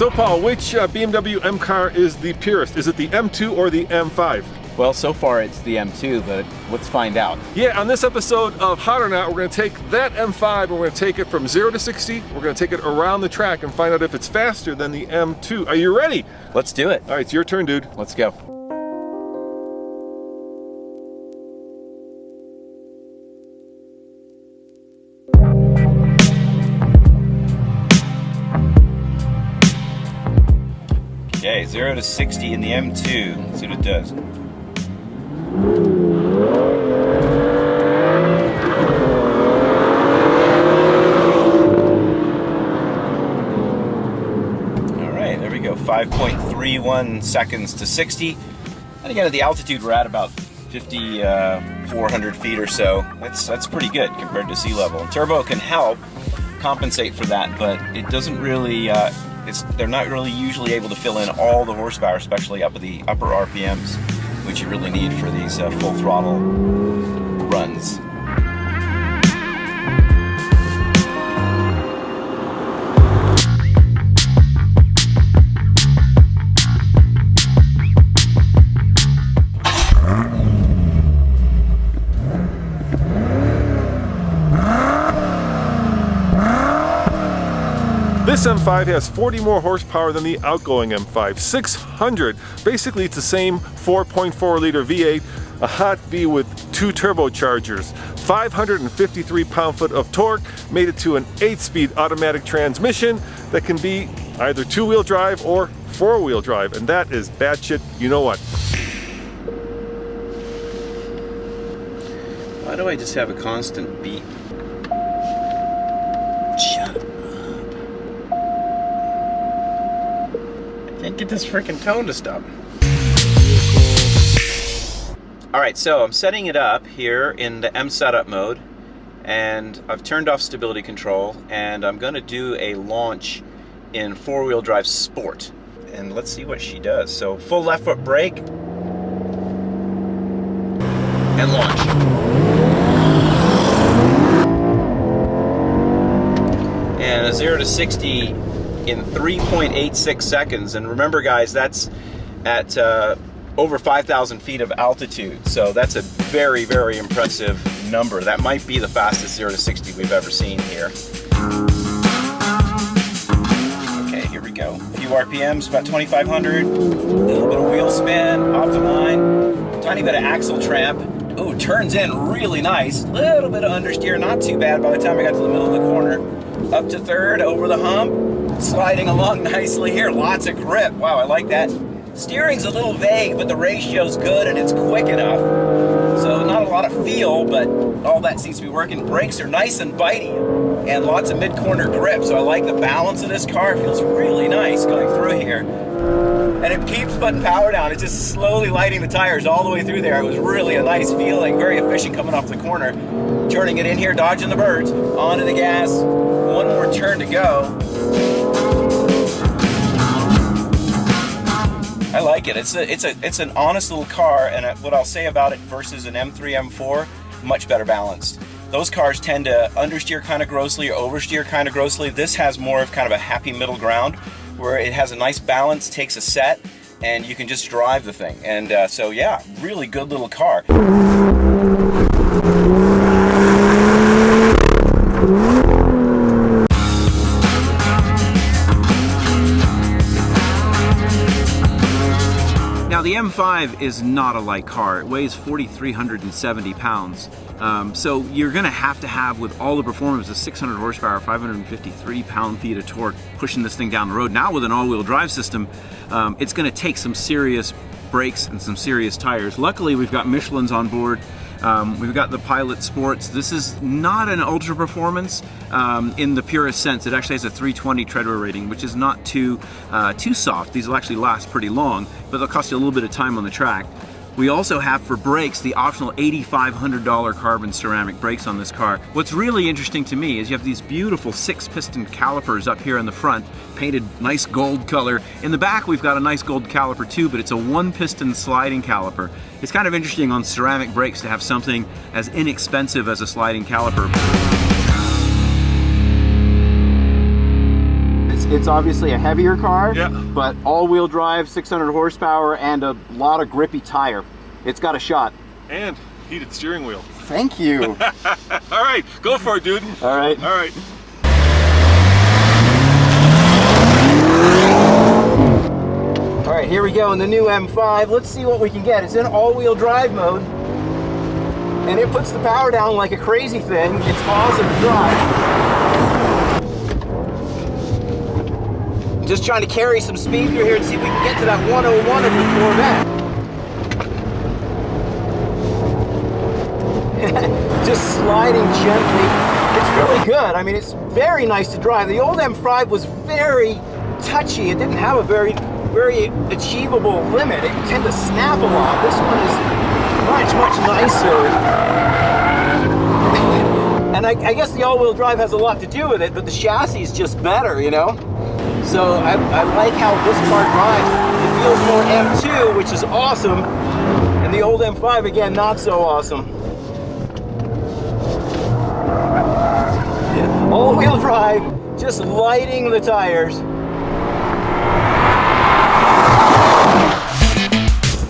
So Paul, which BMW M car is the purest? Is it the M2 or the M5? Well, so far it's the M2, but let's find out. Yeah, on this episode of Hot or Not, we're going to take that M5 and we're going to take it from 0 to 60. We're going to take it around the track and find out if it's faster than the M2. Are you ready? Let's do it. All right, it's your turn, dude. Let's go. Okay, 0 to 60 in the M2. Let's see what it does. Alright, there we go. 5.31 seconds to 60. And again, at the altitude, we're at about 5,400 feet or so. That's pretty good compared to sea level. And turbo can help compensate for that, but it doesn't really... they're not really usually able to fill in all the horsepower, especially up at the upper RPMs, which you really need for these full throttle runs. This M5 has 40 more horsepower than the outgoing M5, 600. Basically, it's the same 4.4 liter V8, a hot V with 2 turbochargers, 553 pound-foot of torque, made it to an 8-speed automatic transmission that can be either 2-wheel drive or 4-wheel drive, and that is batshit, you know what. Why do I just have a constant beat? Shut up. Can't get this freaking tone to stop. Alright, so I'm setting it up here in the M setup mode, and I've turned off stability control, and I'm going to do a launch in 4-wheel drive sport. And let's see what she does. So full left foot brake and launch. And a 0 to 60 in 3.86 seconds, and remember guys, that's at over 5,000 feet of altitude, so that's a very, very impressive number. That might be the fastest 0 to 60 we've ever seen here. Okay, here we go. A few RPMs, about 2,500, a little bit of wheel spin, off the line, tiny bit of axle tramp. Ooh, turns in really nice, little bit of understeer, not too bad by the time I got to the middle of the corner. Up to third, over the hump. Sliding along nicely here, lots of grip. Wow, I like that. Steering's a little vague, but the ratio's good and it's quick enough. So not a lot of feel, but all that seems to be working. Brakes are nice and bitey and lots of mid-corner grip. So I like the balance of this car. It feels really nice going through here. And it keeps putting power down. It's just slowly lighting the tires all the way through there. It was really a nice feeling, very efficient coming off the corner. Turning it in here, dodging the birds, onto the gas. One more turn to go. I like it. It's an honest little car, and what I'll say about it versus an M3, M4, much better balanced. Those cars tend to understeer kind of grossly or oversteer kind of grossly. This has more of kind of a happy middle ground where it has a nice balance, takes a set, and you can just drive the thing. And so yeah, really good little car. Now the M5 is not a light car. It weighs 4,370 pounds. So you're gonna have to have, with all the performance, a 600 horsepower, 553 pound-feet of torque pushing this thing down the road. Now with an all-wheel drive system, it's gonna take some serious brakes and some serious tires. Luckily, we've got Michelin's on board. We've got the Pilot Sports. This is not an ultra performance in the purest sense. It actually has a 320 tread wear rating, which is not too soft. These will actually last pretty long, but they'll cost you a little bit of time on the track. We also have for brakes the optional $8,500 carbon ceramic brakes on this car. What's really interesting to me is you have these beautiful 6-piston calipers up here in the front, painted nice gold color. In the back we've got a nice gold caliper too, but it's a 1-piston sliding caliper. It's kind of interesting on ceramic brakes to have something as inexpensive as a sliding caliper. it's obviously a heavier car, Yeah. but all-wheel drive, 600 horsepower, and a lot of grippy tire. It's got a shot. And heated steering wheel. Thank you. All right, go for it, dude. All right. All right. All right, here we go in the new M5. Let's see what we can get. It's in all-wheel drive mode, and it puts the power down like a crazy thing. It's awesome to drive. Just trying to carry some speed through here and see if we can get to that 101 of the Corvette. Just sliding gently. It's really good. I mean, it's very nice to drive. The old M5 was very touchy. It didn't have a very achievable limit. It tended to snap a lot. This one is much nicer. And I guess the all-wheel drive has a lot to do with it, but the chassis is just better, you know? So I like how this car drives. It feels more M2, which is awesome. And the old M5, again, not so awesome. All-wheel drive, just lighting the tires.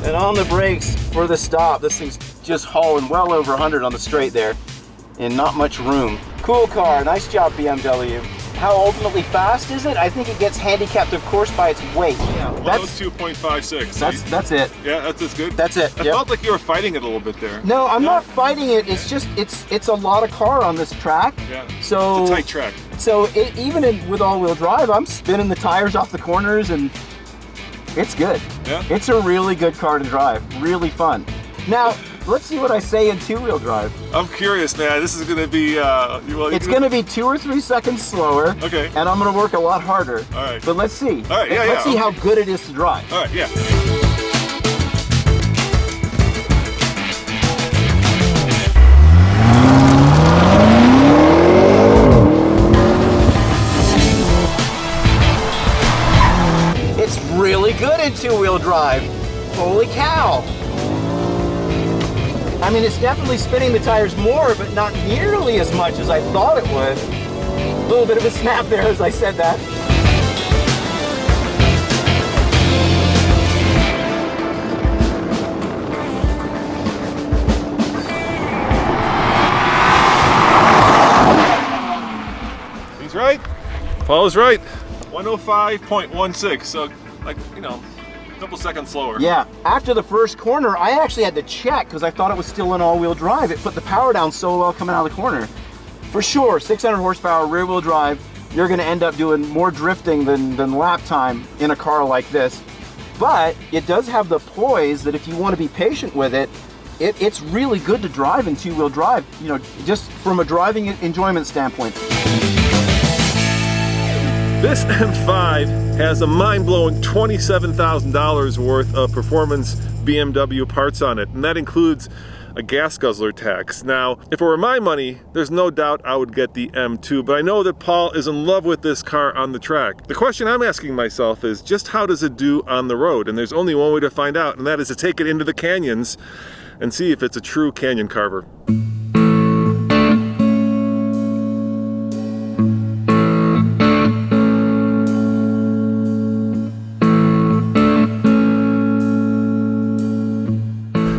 And on the brakes for the stop. This thing's just hauling well over 100 on the straight there, and not much room. Cool car, nice job BMW. How ultimately fast is it? I think it gets handicapped, of course, by its weight. Yeah, That's 2.56. That's it. Yeah, that's good. That's it. I Yep. felt like you were fighting it a little bit there. No, I'm not fighting it. It's just it's a lot of car on this track. Yeah. So It's a tight track. So even with all-wheel drive, I'm spinning the tires off the corners, and it's good. Yeah. It's a really good car to drive. Really fun. Now, let's see what I say in two-wheel drive. I'm curious, man. This is going to be... It's going to be 2 or 3 seconds slower. Okay. And I'm going to work a lot harder. All right. But let's see. All right, Let's see how good it is to drive. All right, yeah. It's really good in two-wheel drive. Holy cow. I mean, it's definitely spinning the tires more, but not nearly as much as I thought it would. A little bit of a snap there as I said that. He's right. Paul's right. 105.16. So, like, you know, a couple seconds slower. Yeah, after the first corner, I actually had to check because I thought it was still in all-wheel drive. It put the power down so well coming out of the corner. For sure, 600 horsepower rear-wheel drive, you're going to end up doing more drifting than lap time in a car like this. But it does have the poise that if you want to be patient with it, it's really good to drive in two-wheel drive, you know, just from a driving enjoyment standpoint. This M5 has a mind-blowing $27,000 worth of performance BMW parts on it, and that includes a gas guzzler tax. Now, if it were my money, there's no doubt I would get the M2, but I know that Paul is in love with this car on the track. The question I'm asking myself is just how does it do on the road? And there's only one way to find out, and that is to take it into the canyons and see if it's a true canyon carver.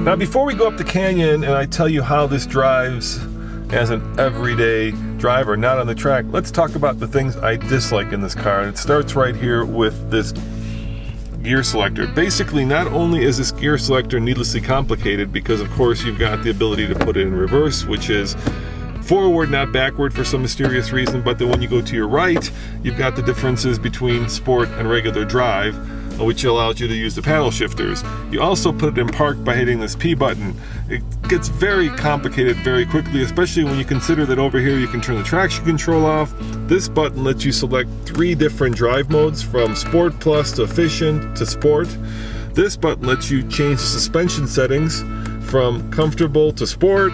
Now, before we go up the canyon and I tell you how this drives as an everyday driver, not on the track, let's talk about the things I dislike in this car. And it starts right here with this gear selector. Basically, not only is this gear selector needlessly complicated because, of course, you've got the ability to put it in reverse, which is forward, not backward for some mysterious reason, but then when you go to your right, you've got the differences between sport and regular drive, which allows you to use the paddle shifters. You also put it in park by hitting this P button. It gets very complicated very quickly, especially when you consider that over here you can turn the traction control off. This button lets you select 3 different drive modes, from Sport Plus to Efficient to Sport. This button lets you change the suspension settings from comfortable to sport.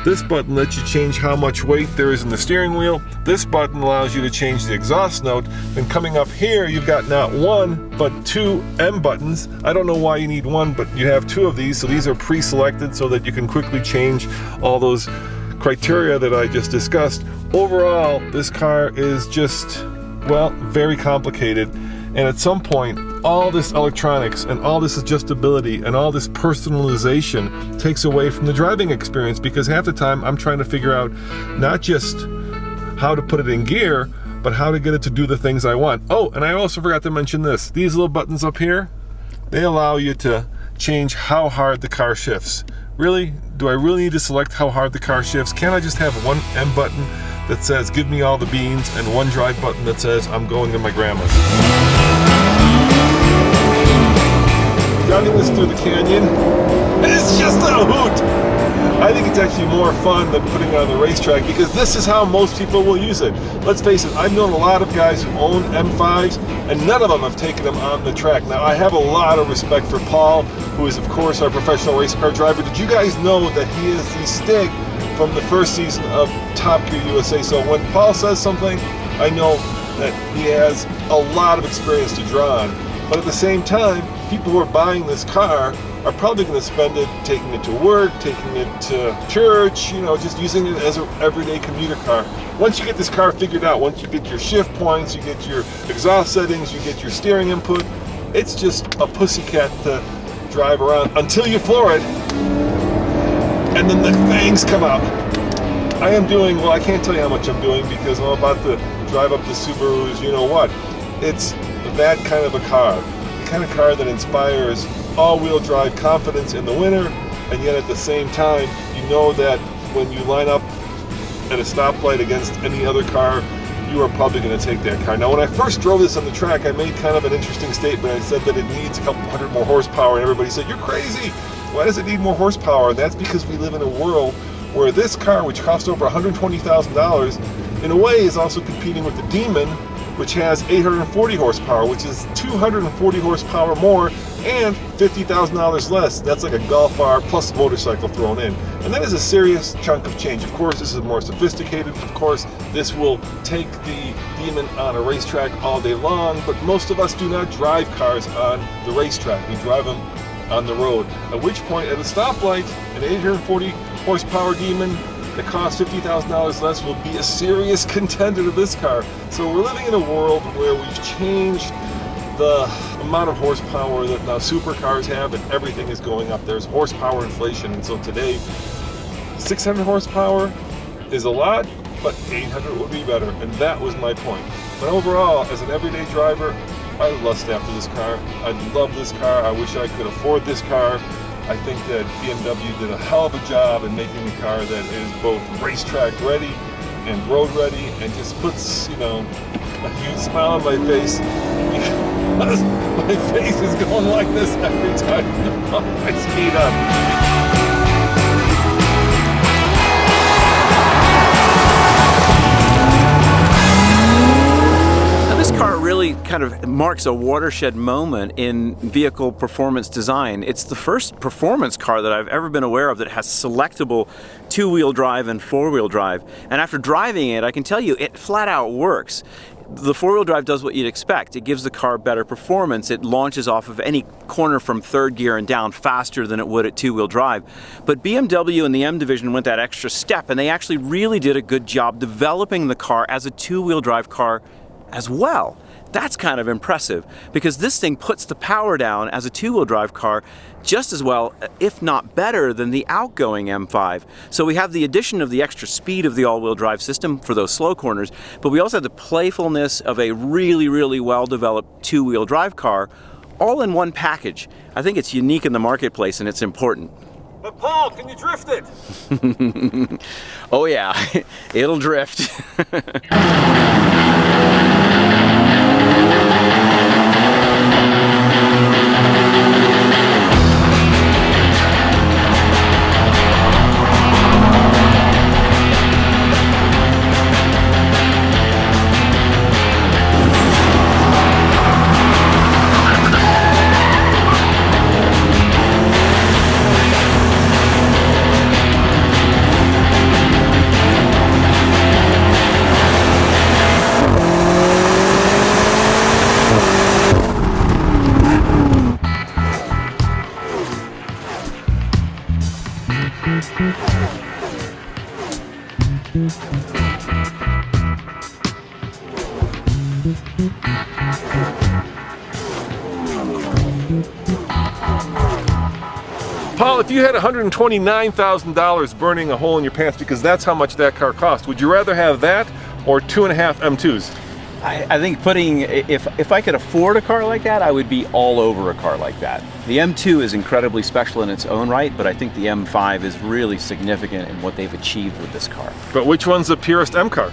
This button lets you change how much weight there is in the steering wheel. This button allows you to change the exhaust note. Then coming up here, you've got not 1, but 2 M buttons. I don't know why you need 1, but you have 2 of these. So these are pre-selected so that you can quickly change all those criteria that I just discussed. Overall, this car is just Well, very complicated. And at some point, all this electronics and all this adjustability and all this personalization takes away from the driving experience, because half the time I'm trying to figure out not just how to put it in gear, but how to get it to do the things I want. Oh, and I also forgot to mention this. These little buttons up here, they allow you to change how hard the car shifts. Really? Do I really need to select how hard the car shifts? Can't I just have one M button that says give me all the beans and one drive button that says I'm going to my grandma's? Driving this through the canyon, it's just a hoot. I think it's actually more fun than putting it on the racetrack, because this is how most people will use it. Let's face it, I've known a lot of guys who own M5s, and none of them have taken them on the track. Now, I have a lot of respect for Paul, who is, of course, our professional race car driver. Did you guys know that he is the stick from the first season of Top Gear USA? So when Paul says something, I know that he has a lot of experience to draw on. But at the same time, people who are buying this car are probably going to spend it taking it to work, taking it to church, you know, just using it as an everyday commuter car. Once you get this car figured out, once you get your shift points, you get your exhaust settings, you get your steering input, it's just a pussycat to drive around until you floor it, and then the fangs come out. I am doing, well, I can't tell you how much I'm doing, because I'm about to drive up the Subaru's, you know what. It's that kind of a car, the kind of car that inspires all-wheel drive confidence in the winter, and yet at the same time, you know that when you line up at a stoplight against any other car, you are probably going to take that car. Now, when I first drove this on the track, I made kind of an interesting statement. I said that it needs a couple hundred more horsepower, and everybody said, you're crazy! Why does it need more horsepower? And that's because we live in a world where this car, which costs over $120,000, in a way is also competing with the Demon, which has 840 horsepower, which is 240 horsepower more and $50,000 less. That's like a Golf R plus motorcycle thrown in. And that is a serious chunk of change. Of course, this is more sophisticated. Of course, this will take the Demon on a racetrack all day long, but most of us do not drive cars on the racetrack. We drive them on the road. At which point, at a stoplight, an 840 horsepower Demon that costs $50,000 less will be a serious contender to this car. So we're living in a world where we've changed the amount of horsepower that now supercars have, and everything is going up. There's horsepower inflation, and so today 600 horsepower is a lot, but 800 would be better, and that was my point. But overall, as an everyday driver, I lust after this car. I love this car. I wish I could afford this car. I think that BMW did a hell of a job in making a car that is both racetrack ready and road ready, and just puts, you know, a huge smile on my face, because my face is going like this every time I speed up. This car really kind of marks a watershed moment in vehicle performance design. It's the first performance car that I've ever been aware of that has selectable two-wheel drive and four-wheel drive. And after driving it, I can tell you it flat out works. The four-wheel drive does what you'd expect. It gives the car better performance. It launches off of any corner from third gear and down faster than it would at two-wheel drive. But BMW and the M division went that extra step, and they actually really did a good job developing the car as a two-wheel drive car as well. That's kind of impressive, because this thing puts the power down as a two-wheel drive car just as well, if not better, than the outgoing M5. So we have the addition of the extra speed of the all-wheel drive system for those slow corners, but we also have the playfulness of a really, really well-developed two-wheel drive car, all in one package. I think it's unique in the marketplace, and it's important. But Paul, can you drift it? Oh yeah, it'll drift. Paul, if you had $129,000 burning a hole in your pants because that's how much that car cost, would you rather have that or 2.5 M2s? I think if I could afford a car like that, I would be all over a car like that. The M2 is incredibly special in its own right, but I think the M5 is really significant in what they've achieved with this car. But which one's the purest M car?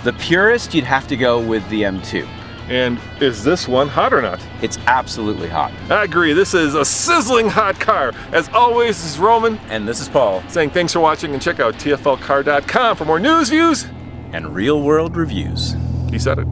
The purest, you'd have to go with the M2. And is this one hot or not? It's absolutely hot. I agree, this is a sizzling hot car. As always, this is Roman. And this is Paul. Saying thanks for watching, and check out tflcar.com for more news, views, And real world reviews. he said it.